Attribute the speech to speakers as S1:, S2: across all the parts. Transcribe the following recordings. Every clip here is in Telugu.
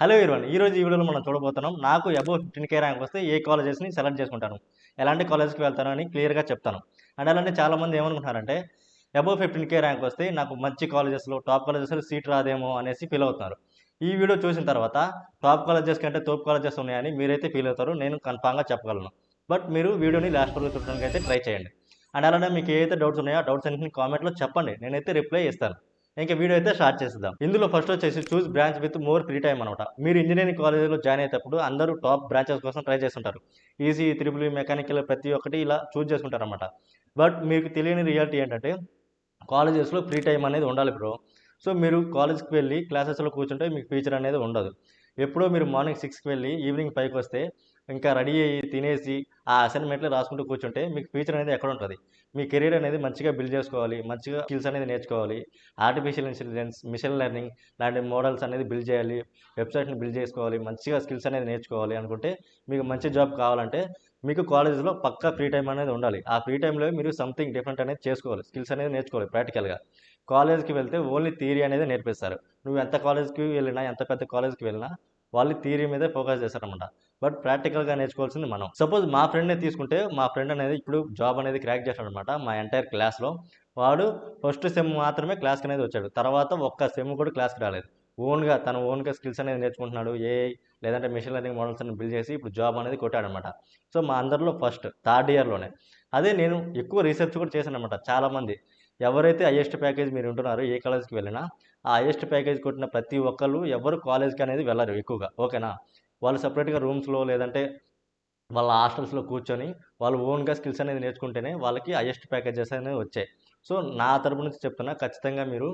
S1: హలో ఎవరీవన్ ఈ రోజు ఈ వీడియోలో మనం చూడబోతున్నాం నాకు అబోవ్ 15K ర్యాంక్ వస్తే ఏ కాలేజెస్ని సెలెక్ట్ చేసుకుంటాను ఎలాంటి కాలేజ్కి వెళ్తాను అని క్లియర్గా చెప్తాను. అండ్ అలానే చాలామంది ఏమనుకుంటున్నారంటే అబోవ్ 15K ర్యాంక్ వస్తే నాకు మంచి కాలేజెస్లో టాప్ కాలేజెస్లో సీట్ రాదేమో అనేసి ఫీల్ అవుతున్నారు. ఈ వీడియో చూసిన తర్వాత టాప్ కాలేజెస్ కంటే తోప్ కాలేజెస్ ఉన్నాయని మీరైతే ఫీల్ అవుతారు, నేను కన్ఫామ్గా చెప్పగలను. బట్ మీరు వీడియోని లాస్ట్ వరకు చూడడానికి అయితే ట్రై చేయండి. అండ్ అలానే మీకు ఏదైతే డౌట్స్ ఉన్నాయో ఆ డౌట్స్ అన్నింటినీ కామెంట్లో చెప్పండి, నేనైతే రిప్లై ఇస్తాను. ఇంకా వీడియో అయితే స్టార్ట్ చేద్దాం. ఇందులో ఫస్ట్ వచ్చేసి choose branch with more free time అనమాట. మీరు ఇంజనీరింగ్ కాలేజీలో జాయిన్ అయ్యేటప్పుడు అందరూ టాప్ బ్రాంచెస్ కోసం ట్రై చేస్తుంటారు. ఈసీ, త్రిబుల్ ఈ, మెకానికల్ ప్రతి ఒక్కటి ఇలా చూస్ చేసుకుంటారు అనమాట. బట్ మీకు తెలియని రియాలిటీ ఏంటంటే కాలేజెస్లో ఫ్రీ టైం అనేది ఉండాలి బ్రో. సో మీరు కాలేజ్కి వెళ్ళి క్లాసెస్లో కూర్చుంటే మీకు ఫ్యూచర్ అనేది ఉండదు. ఎప్పుడో మీరు మార్నింగ్ 6కి వెళ్ళి ఈవినింగ్ 5కి వస్తే ఇంకా రెడీ అయ్యి తినేసి ఆ అసైన్మెంట్లు రాసుకుంటూ కూర్చుంటే మీకు ఫ్యూచర్ అనేది ఎక్కడ ఉంటుంది? మీ కెరీర్ అనేది మంచిగా బిల్డ్ చేసుకోవాలి, మంచిగా స్కిల్స్ అనేది నేర్చుకోవాలి. ఆర్టిఫిషియల్ ఇంటెలిజెన్స్, మిషన్ లెర్నింగ్ లాంటి మోడల్స్ అనేది బిల్డ్ చేయాలి, వెబ్సైట్ని బిల్డ్ చేసుకోవాలి, మంచిగా స్కిల్స్ అనేది నేర్చుకోవాలి అనుకుంటే మీకు మంచి జాబ్ కావాలంటే మీకు కాలేజ్లో పక్కా ఫ్రీ టైం అనేది ఉండాలి. ఆ ఫ్రీ టైంలో మీరు సంథింగ్ డిఫరెంట్ అనేది చేసుకోవాలి, స్కిల్స్ అనేది నేర్చుకోవాలి ప్రాక్టికల్గా. కాలేజ్కి వెళ్తే ఓన్లీ థియరీ అనేది నేర్పిస్తారు. నువ్వు ఎంత కాలేజ్కి వెళ్ళినా, ఎంత పెద్ద కాలేజ్కి వెళ్ళినా వాళ్ళు థియరీ మీదే ఫోకస్ చేస్తారనమాట. బట్ ప్రాక్టికల్గా నేర్చుకోవాల్సింది మనం. సపోజ్ మా ఫ్రెండ్నే తీసుకుంటే మా ఫ్రెండ్ అనేది ఇప్పుడు జాబ్ అనేది క్రాక్ చేశాడనమాట మా ఎంటైర్ క్లాస్లో. వాడు ఫస్ట్ సెమ్ మాత్రమే క్లాస్కి అనేది వచ్చాడు, తర్వాత ఒక్క సెమ్ కూడా క్లాస్కి రాలేదు. తన ఓన్గా స్కిల్స్ అనేది నేర్చుకుంటున్నాడు. ఏఐ లేదంటే మిషన్ లెర్నింగ్ మోడల్స్ అని బిల్డ్ చేసి ఇప్పుడు జాబ్ అనేది కొట్టాడనమాట. సో మా అందరిలో ఫస్ట్ థర్డ్ ఇయర్లోనే. అదే నేను ఎక్కువ రీసెర్చ్ కూడా చేశాను అనమాట. చాలామంది ఎవరైతే హైయెస్ట్ ప్యాకేజ్ మీరు ఉంటున్నారో ఏ కాలేజ్కి వెళ్ళినా ఆ హైయెస్ట్ ప్యాకేజ్ కొట్టిన ప్రతి ఒక్కళ్ళు ఎవరు కాలేజ్కి అనేది వెళ్ళరు ఎక్కువగా, ఓకేనా. వాళ్ళు సపరేట్గా రూమ్స్లో లేదంటే వాళ్ళ హాస్టల్స్లో కూర్చొని వాళ్ళు ఓన్గా స్కిల్స్ అనేది నేర్చుకుంటేనే వాళ్ళకి హైయెస్ట్ ప్యాకేజెస్ అనేవి వచ్చాయి. సో నా తరపు నుంచి చెప్తున్నా, ఖచ్చితంగా మీరు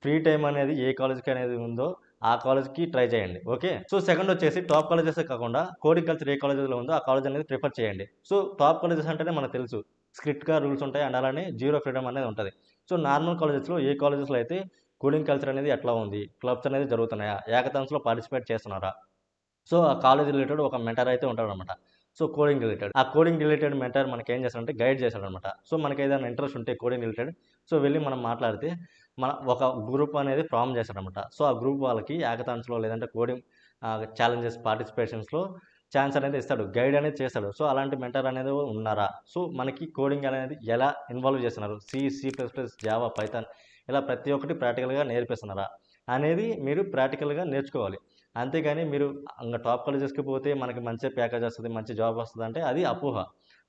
S1: ఫ్రీ టైం అనేది ఏ కాలేజ్కి అనేది ఉందో ఆ కాలేజ్కి ట్రై చేయండి, ఓకే. సో సెకండ్ వచ్చేసి టాప్ కాలేజెస్ కాకుండా కోడింగ్ కల్చర్ ఏ కాలేజెస్లో ఉందో ఆ కాలేజ్ అనేది ప్రిఫర్ చేయండి. సో టాప్ కాలేజెస్ అంటేనే మనకు తెలుసు స్ట్రిక్ట్గా రూల్స్ ఉంటాయి, అండ్ అలానే జీరో ఫ్రీడమ్ అనేది ఉంటుంది. సో నార్మల్ కాలేజెస్లో ఏ కాలేజెస్లో అయితే కోడింగ్ కల్చర్ అనేది ఎట్లా ఉంది, క్లబ్స్ అనేది జరుగుతున్నాయా, యాకథాన్స్లో పార్టిసిపేట్ చేస్తున్నారా. సో ఆ కాలేజ్ రిలేటెడ్ ఒక మెంటర్ అయితే ఉంటాడనమాట. సో కోడింగ్ రిలేటెడ్ ఆ కోడింగ్ రిలేటెడ్ మెంటర్ మనకి ఏం చేస్తాడంటే గైడ్ చేస్తాడనమాట. సో మనకి ఏదైనా ఇంట్రెస్ట్ ఉంటే కోడింగ్ రిలేటెడ్, సో వెళ్ళి మనం మాట్లాడితే మన ఒక గ్రూప్ అనేది ఫామ్ చేస్తాడనమాట. సో ఆ గ్రూప్ వాళ్ళకి యాకథాన్స్లో లేదంటే కోడింగ్ ఛాలెంజెస్ పార్టిసిపేషన్స్లో ఛాన్స్ అనేది ఇస్తాడు, గైడ్ అనేది చేస్తాడు. సో అలాంటి మెంటర్ అనేది ఉన్నారా, సో మనకి కోడింగ్ అనేది ఎలా ఇన్వాల్వ్ చేస్తున్నారు, C plus plus, Java, Python ఇలా ప్రతి ఒక్కటి ప్రాక్టికల్గా నేర్పిస్తున్నారా అనేది మీరు ప్రాక్టికల్గా నేర్చుకోవాలి. అంతేగాని మీరు టాప్ కాలేజెస్కి పోతే మనకి మంచి ప్యాకేజ్ వస్తుంది, మంచి జాబ్ వస్తుంది అంటే అది అపోహ.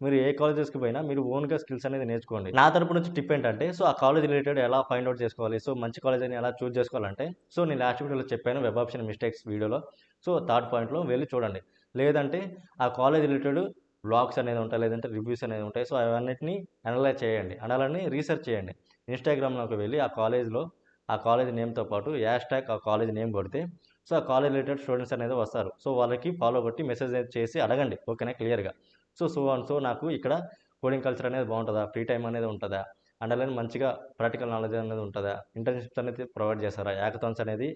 S1: మీరు ఏ కాలేజెస్కి పోయినా మీరు ఓన్గా స్కిల్స్ అనేది నేర్చుకోండి. నా తరపు నుంచి టిప్ ఏంటంటే, సో ఆ కాలేజ్ రిలేటెడ్ ఎలా ఫైండ్ అవుట్ చేసుకోవాలి, సో మంచి కాలేజ్ని ఎలా చూస్ చేసుకోవాలంటే, సో నేను లాస్ట్ వీడియోలో చెప్పాను వెబ్ ఆప్షన్ మిస్టేక్స్ వీడియోలో. సో థర్డ్ పాయింట్లో వెళ్ళి చూడండి. లేదంటే ఆ కాలేజ్ రిలేటెడ్ బ్లాగ్స్ అనేది ఉంటాయి, లేదంటే రివ్యూస్ అనేది ఉంటాయి. సో అవన్నిటిని అనలైజ్ చేయండి, అలానే రీసెర్చ్ చేయండి. ఇన్స్టాగ్రామ్లోకి వెళ్ళి ఆ కాలేజ్ నేమ్తో పాటు హ్యాష్ ట్యాగ్ ఆ కాలేజ్ నేమ్ కొడితే సో ఆ కాలేజ్ రిలేటెడ్ స్టూడెంట్స్ అనేది వస్తారు. సో వాళ్ళకి ఫాలో కొట్టి మెసేజ్ అనేది చేసి అడగండి, ఓకేనా, క్లియర్గా. సో నాకు ఇక్కడ కోడింగ్ కల్చర్ అనేది బాగుంటుందా, ఫ్రీ టైం అనేది ఉంటుందా, అండ్ అలానే మంచిగా ప్రాక్టికల్ నాలెడ్జ్ అనేది ఉంటుందా, ఇంటర్న్షిప్స్ అనేది ప్రొవైడ్ చేస్తారా, యాకథాన్స్ అనేది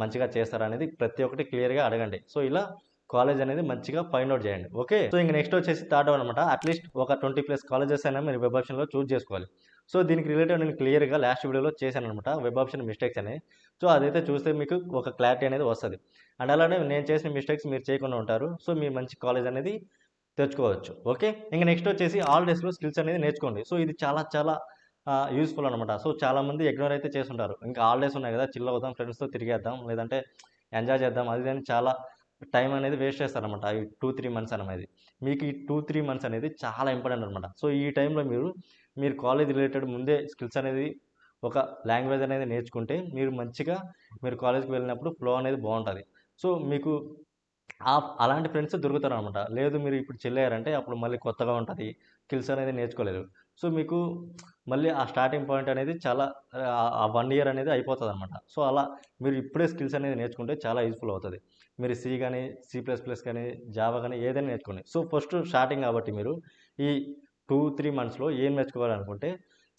S1: మంచిగా చేస్తారా అనేది ప్రతి ఒక్కటి క్లియర్గా అడగండి. సో ఇలా కాలేజ్ అనేది మంచిగా ఫైండ్ అవుట్ చేయండి, ఓకే. సో ఇంక నెక్స్ట్ వచ్చేసి థర్డ్ అనమాట. అట్లీస్ట్ ఒక 20+ కాలేజెస్ అయినా మీరు వెబ్ ఆప్షన్లో చూస్ చేసుకోవాలి. సో దీనికి రిలేటెడ్ నేను క్లియర్గా లాస్ట్ వీడియోలో చేశాను అనమాట, వెబ్ ఆప్షన్ మిస్టేక్స్ అని. సో అదైతే చూస్తే మీకు ఒక క్లారిటీ అనేది వస్తుంది. అండ్ అలానే నేను చేసిన మిస్టేక్స్ మీరు చేయకుండా ఉంటారు. సో మీ మంచి కాలేజ్ అనేది తెచ్చుకోవచ్చు, ఓకే. ఇంక నెక్స్ట్ వచ్చేసి ఆల్ డేస్లో స్కిల్స్ అనేది నేర్చుకోండి. సో ఇది చాలా చాలా యూస్ఫుల్ అనమాట. సో చాలామంది ఇగ్నోర్ అయితే చేస్తుంటారు, ఇంకా హాలిడేస్ ఉన్నాయి కదా, చిల్ అవుదాం, ఫ్రెండ్స్తో తిరిగేద్దాం, లేదంటే ఎంజాయ్ చేద్దాం, అది అని చాలా టైం అనేది వేస్ట్ చేస్తారనమాట. ఈ 2-3 మంత్స్ అనేది మీకు ఈ 2-3 మంత్స్ అనేది చాలా ఇంపార్టెంట్ అనమాట. సో ఈ టైంలో మీరు కాలేజ్ రిలేటెడ్ ముందే స్కిల్స్ అనేది ఒక లాంగ్వేజ్ అనేది నేర్చుకుంటే మీరు కాలేజ్కి వెళ్ళినప్పుడు ఫ్లో అనేది బాగుంటుంది. సో మీకు అలాంటి ఫ్రెండ్స్ దొరుకుతారనమాట. లేదు మీరు ఇప్పుడు చెల్లారంటే అప్పుడు మళ్ళీ కొత్తగా ఉంటుంది, స్కిల్స్ అనేది నేర్చుకోలేరు. సో మీకు మళ్ళీ ఆ స్టార్టింగ్ పాయింట్ అనేది చాలా ఆ 1 ఇయర్ అనేది అయిపోతుందనమాట. సో అలా మీరు ఇప్పుడే స్కిల్స్ అనేది నేర్చుకుంటే చాలా యూజ్ఫుల్ అవుతుంది. మీరు సి కానీ, సి++ కానీ, జావా కానీ ఏదైనా నేర్చుకోండి. సో ఫస్ట్ స్టార్టింగ్ కాబట్టి మీరు ఈ 2-3 మంత్స్లో ఏం నేర్చుకోవాలనుకుంటే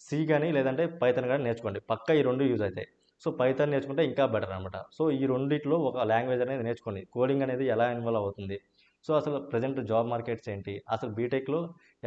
S1: సి కానీ లేదంటే పైథాన్ కానీ నేర్చుకోండి. పక్కా ఈ 2 యూజ్ అవుతాయి. సో పైథాన్ నేర్చుకుంటే ఇంకా బెటర్ అనమాట. సో ఈ రెండిట్లో ఒక లాంగ్వేజ్ అనేది నేర్చుకోండి. కోడింగ్ అనేది ఎలా ఇన్వాల్వ్ అవుతుంది, సో అసలు ప్రజెంట్ జాబ్ మార్కెట్స్ ఏంటి, అసలు బీటెక్లో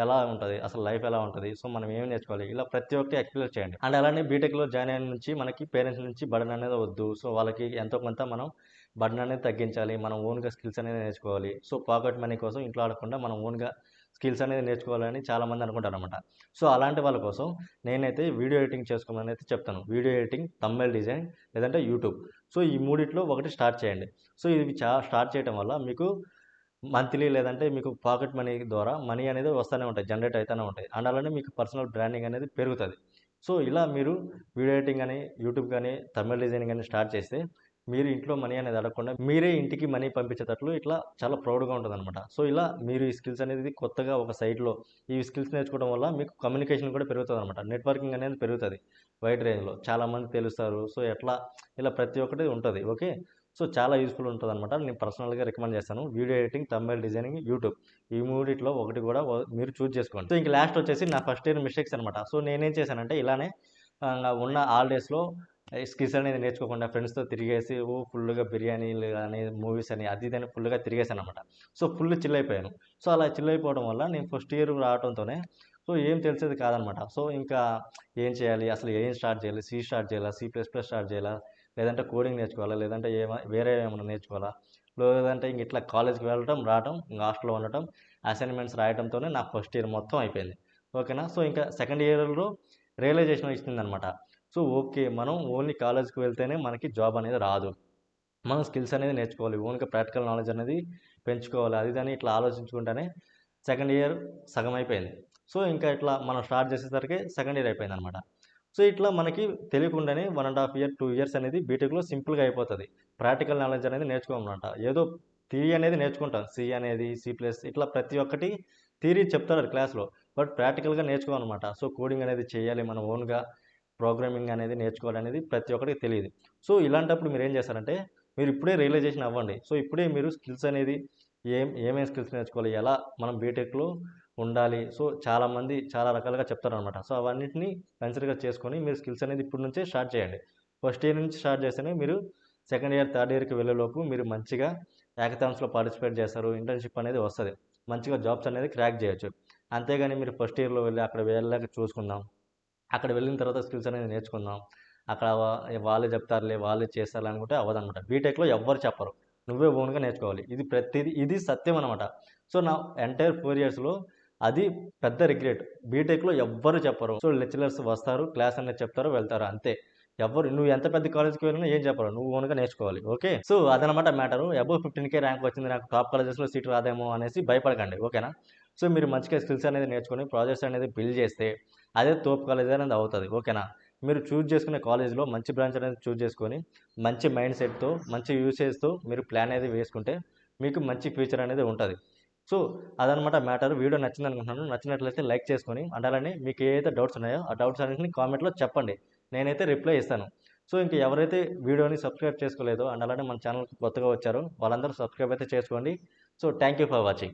S1: ఎలా ఉంటుంది, అసలు లైఫ్ ఎలా ఉంటుంది, సో మనం ఏమి నేర్చుకోవాలి, ఇలా ప్రతి ఒక్కటి ఎక్స్ప్లోర్ చేయండి. అండ్ అలానే బీటెక్లో జాయిన్ అయిన నుంచి మనకి పేరెంట్స్ నుంచి బర్డెన్ అనేది వద్దు. సో వాళ్ళకి ఎంతో కొంత మనం బర్డెన్ అనేది తగ్గించాలి. మనం ఓన్‌గా స్కిల్స్ అనేది నేర్చుకోవాలి. సో, పాకెట్ మనీ కోసం ఇంట్లో అడగకుండా మనం ఓన్‌గా స్కిల్స్ అనేది నేర్చుకోవాలని చాలామంది అనుకుంటారనమాట. సో, అలాంటి వాళ్ళ కోసం నేనైతే వీడియో ఎడిటింగ్ చేసుకోమని అయితే చెప్తాను. వీడియో ఎడిటింగ్, థంబ్‌నెయిల్ డిజైన్ లేదంటే యూట్యూబ్. సో, ఈ మూడిట్లో ఒకటి స్టార్ట్ చేయండి. సో, ఇవి స్టార్ట్ చేయటం వల్ల మీకు మంత్లీ లేదంటే మీకు పాకెట్ మనీ ద్వారా మనీ అనేది వస్తూనే ఉంటాయి. జనరేట్ అయితేనే ఉంటాయి. అండ్ అలానే మీకు పర్సనల్ బ్రాండింగ్ అనేది పెరుగుతది. సో, ఇలా మీరు వీడియో ఎడిటింగ్ అని, యూట్యూబ్ గాని, థంబ్‌నెయిల్ డిజైనింగ్ అని స్టార్ట్ చేస్తే మీరు ఇంట్లో మనీ అనేది అడగకుండా మీరే ఇంటికి మనీ పంపించేటట్లు ఇట్లా చాలా ప్రౌడ్‌గా ఉంటదనమాట. సో, ఇలా మీరు ఈ స్కిల్స్ అనేది కొత్తగా ఒక సైట్‌లో ఈ స్కిల్స్ నేర్చుకోవడం వల్ల మీకు కమ్యూనికేషన్ కూడా పెరుగుతదనమాట. నెట్వర్కింగ్ అనేది పెరుగుతది వైడ్ రేంజ్‌లో. చాలామంది తెలుస్తారు. సో, ఎట్లా ఇలా ప్రతి ఒక్కటి ఉంటది. ఓకే. సో, చాలా యూజ్‌ఫుల్ ఉంటదనమాట. నేను పర్సనల్‌గా రికమెండ్ చేస్తాను. Video editing, thumbnail designing, YouTube. ఈ మూడిట్లో ఒకటి కూడా మీరు చూజ్ చేసుకోండి. సో, ఇంక లాస్ట్ వచ్చేసి నా ఫస్ట్ ఇయర్ మిస్టేక్స్ అనమాట. సో, నేనేం చేశానంటే ఇలానే ఉన్న హాలిడేస్‌లో స్కిల్స్ అనేది నేర్చుకోకుండా ఫ్రెండ్స్‌తో తిరిగేసి ఫుల్‌గా బిర్యానీలు అని, మూవీస్ అని అది ఇది అని ఫుల్‌గా తిరిగేసాననమాట. సో, ఫుల్ చిల్ అయిపోయాను. సో, అలా చిల్ అయిపోవడం వల్ల నేను ఫస్ట్ ఇయర్ రావటంతోనే సో, ఏం తెలిసేది కాదనమాట. సో, ఇంకా ఏం చేయాలి? అసలు ఏం స్టార్ట్ చేయాలి? సి స్టార్ట్ చేయాలా? సి ప్లస్ ప్లస్ స్టార్ట్ చేయాలా? లేదంటే కోడింగ్ నేర్చుకోవాలా? లేదంటే వేరే ఏమన్నా నేర్చుకోవాలా? లేదంటే ఇంక ఇట్లా కాలేజ్‌కి వెళ్ళటం, రావటం, ఇంక హాస్టల్‌లో ఉండటం, అసైన్‌మెంట్స్ రాయటంతోనే నా ఫస్ట్ ఇయర్ మొత్తం అయిపోయింది. ఓకేనా? సో, ఇంకా సెకండ్ ఇయర్‌లో రియలైజేషన్ వచ్చిందనమాట. So, okay. మనం ఓన్లీ కాలేజ్‌కి వెళ్తేనే మనకి జాబ్ అనేది రాదు. మనం స్కిల్స్ అనేది నేర్చుకోవాలి. ఓన్‌గా ప్రాక్టికల్ నాలెడ్జ్ అనేది పెంచుకోవాలి. అది ఇదని ఇట్లా ఆలోచించుకుంటానే సెకండ్ ఇయర్ సగం అయిపోయింది. సో, ఇంకా ఇట్లా మనం స్టార్ట్ చేసేసరికి సెకండ్ ఇయర్ అయిపోయిందనమాట. సో, ఇట్లా మనకి తెలియకుండానే 1 ½ ఇయర్, 2 ఇయర్స్ అనేది బీటెక్‌లో సింపుల్‌గా అయిపోతది. ప్రాక్టికల్ నాలెడ్జ్ అనేది నేర్చుకోమన్నమాట. ఏదో థియరీ అనేది నేర్చుకుంటాం. సి అనేది, సి ప్లస్ ఇట్లా ప్రతి ఒక్కటి థియరీ చెప్తారు క్లాస్‌లో. బట్ ప్రాక్టికల్‌గా నేర్చుకోమన్నమాట. సో, కోడింగ్ అనేది చేయాలి మనం ఓన్‌గా ప్రోగ్రామింగ్ అనేది నేర్చుకోవాలనేది ప్రతి ఒక్కరికి తెలీదు. సో, ఇలాంటప్పుడు మీరేం చేస్తారంటే, మీరు ఇప్పుడే రియలైజేషన్ అవ్వండి. సో, ఇప్పుడే మీరు స్కిల్స్ అనేది ఏమేం స్కిల్స్ నేర్చుకోవాలి? ఎలా మనం బీటెక్‌లో ఉండాలి? సో, చాలామంది చాలా రకాలుగా చెప్తారనమాట. సో, అవన్నిటిని కన్సిడర్‌గా చేసుకొని మీరు స్కిల్స్ అనేది ఇప్పటి నుంచే స్టార్ట్ చేయండి. ఫస్ట్ ఇయర్ నుంచి స్టార్ట్ చేస్తేనే మీరు సెకండ్ ఇయర్, థర్డ్ ఇయర్‌కి వెళ్ళేలోపు మీరు మంచిగా హ్యాకథాన్స్‌లో పార్టిసిపేట్ చేస్తారు. ఇంటర్న్‌షిప్ అనేది వస్తది. మంచిగా జాబ్స్ అనేది క్రాక్ చేయొచ్చు. అంతేగాని మీరు ఫస్ట్ ఇయర్‌లో వెళ్లి అక్కడ వెళ్ళాక చూసుకుందాం. అక్కడ వెళ్ళిన తర్వాత స్కిల్స్ అనేది నేర్చుకుందాం. అక్కడ వాళ్ళే చెప్తారులే, వాళ్ళే చేస్తారులే అనుకుంటే అవ్వదనమాట. బీటెక్‌లో ఎవ్వరు చెప్పరు. నువ్వే ఓన్‌గా నేర్చుకోవాలి. ఇది సత్యం అనమాట. సో, నా ఎంటైర్ 4 ఇయర్స్‌లో అది పెద్ద రిగ్రెట్. బీటెక్‌లో ఎవ్వరు చెప్పరు. సో, లెక్చరర్స్ వస్తారు, క్లాస్ అనేది చెప్తారు, వెళ్తారు అంతే. నువ్వు ఎంత పెద్ద కాలేజ్‌కి వెళ్ళినా ఏం చెప్పరు. నువ్వు ఓన్‌గా నేర్చుకోవాలి. ఓకే. సో, అదనమాట మ్యాటరు. అబోవ్ 15,000 ర్యాంక్ వచ్చింది. నాకు టాప్ కాలేజెస్‌లో సీట్ రాదేమో అనేసి భయపడకండి. ఓకేనా? సో, మీరు మంచిగా స్కిల్స్ అనేది నేర్చుకొని ప్రాజెక్ట్స్ అనేది బిల్డ్ చేస్తే అదే తోపు కాలేజ్ అనేది అవుతది. ఓకేనా? మీరు చూజ్ చేసుకునే కాలేజ్‌లో మంచి బ్రాంచ్ అనేది చూజ్ చేసుకొని, మంచి మైండ్ సెట్‌తో, మంచి యూసేజ్‌తో మీరు ప్లాన్ అనేది వేసుకుంటే, మీకు మంచి ఫ్యూచర్ అనేది ఉంటది. సో, అదనమాట మ్యాటర్. వీడియో నచ్చిందనుకుంటున్నాను. నచ్చినట్లయితే లైక్ చేసుకొని, అండ్ అలానే మీకు ఏదైతే డౌట్స్ ఉన్నాయో, ఆ డౌట్స్ అన్నిటిని కామెంట్‌లో చెప్పండి. నేనైతే రిప్లై ఇస్తాను. సో, ఇంక ఎవరైతే వీడియోని సబ్స్క్రైబ్ చేసుకోలేదో, అండ్ అలానే మన ఛానెల్‌కి కొత్తగా వచ్చారో, వాళ్ళందరూ సబ్స్క్రైబ్ అయితే చేసుకోండి. So, thank you for watching.